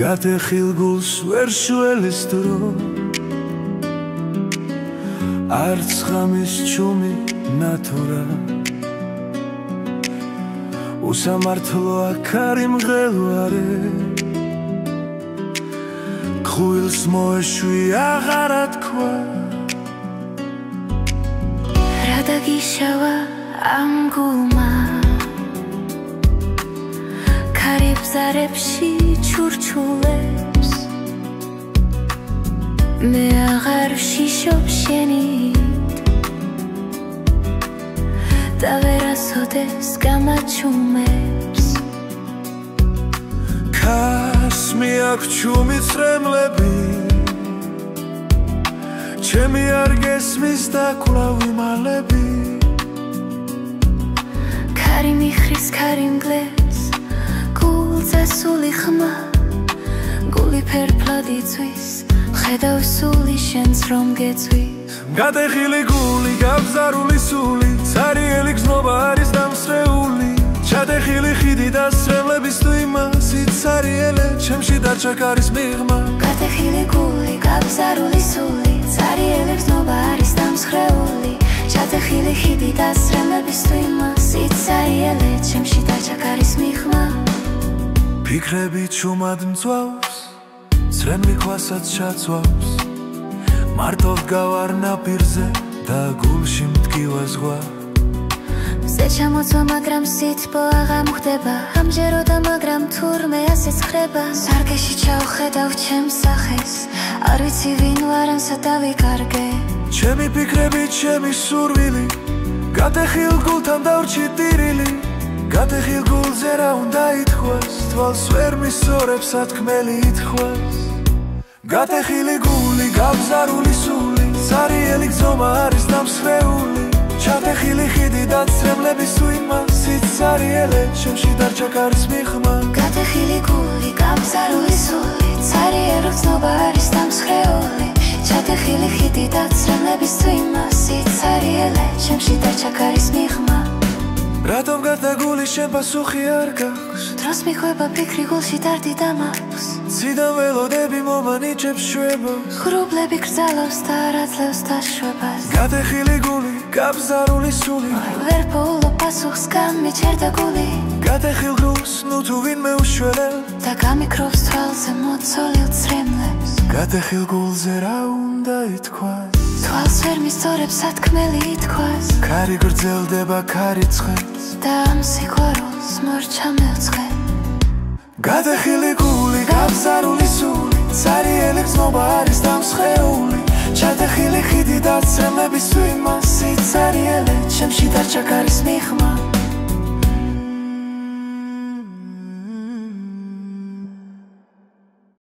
გატეხილ გულს ვერ შველის დრო არც ღამის ჩუმი ნათურა უსამართლოა ქარი მღელვარე ხუილს მოეშვი აღარა თქვა რა დაგიშავა ამ გულმა ქარიბზარებში ჩურჩულებს მე აღარ ვშიშობ შენით და ვერასოდეს გამაჩუმებს ქარს მიაქვს ჩუმი წრემლები ჩემი არ გესმის და კვლავ ვიმალები ქარი მიხრის ქარი მგლებს გულზე სული ხმა გული ფერფლად იწვის ხედავ სული შენს რომ გეცვის გატეხილი გული გაბზარული სული ცარიელი გზნობა არის დამსრეული ჩატეხილი ხიდი და სრემლების თუ იმასით ცარიელე ჩემში დარჩა ქარის მიღმა გატეხილი გული გაბზარული სული ცარიელი გზნობა არის დამსრეული ჩატეხილი ხიდი და სრემლების თუ იმასით ცარიელე ჩემში დარჩა ქარის მიღმა ფიქრები ჩუმად მწვავს ცრემლი ქვასაც ჩაწვავს მარტო გავარ ნაპირზე და გულში მტკივა ზღვა მზე ჩამოწვა მაგრამ სითბო აღარ მოხდება ამჯეროდა მაგრამ თურმე ასეც ხდება სარგეში ჩავხედავ ჩემს სახეს არ ვიცი ვინ ვარ ან სად დავიკარგე ჩემი ფიქრები ჩემი სურვილი გატეხილ გულთან დავრჩი ტირილი გატეხილ გულზე რა უნდა ითქვას თვალს ვერ მისწორებს სათქმელი ითხვას გატეხილი გული გაბზარული სული ცარიელი გზომა არის დამსრეული ჩატეხილი ხიდი და ცრემლების თუ იმასით ცარიელე ჩემში დარჩა ქარის მიღმა გატეხილი გული გაბზარული სული ცარიელი გზომა არის დამსრეული ჩატეხილი ხიდი და ცრემლების თუ იმასით ცარიელე ჩემში დარჩა ქარის მიღმა რატომ გადა გული შენ პასუხი არ გაქვს დროს მიხვება ფიქრი გულში დარდი დამაქვს ციდან ველოდები მომანიჭებს შვებას ღრუბლები გრძალავს და არაძლევს დაშვებას გატეხილი გული გაბზარული სული ვერ პოულობ პასუხს გამიჩერდა გული გატეხილ გულს ნუ თუ ვინმე უშველებ და გამიქრობს თვალზე მოწოლილ ცრემლებს გატეხილ გულზე რა უნდა ითქვას თვალს ვერ მისწორებს სათქმელი ითქვას ქარი გრძელდება ქარი ცხენს და ამ სიყვარულს მორჩა მეუცხე გატეხილი გული გაბზარული სული ცარიელი გზნობა არის დამსხეული ჩატეხილი ხიდი და ცრემლების თუ იმასით ცარიელე ჩემში დარჩა ქარის მიღმა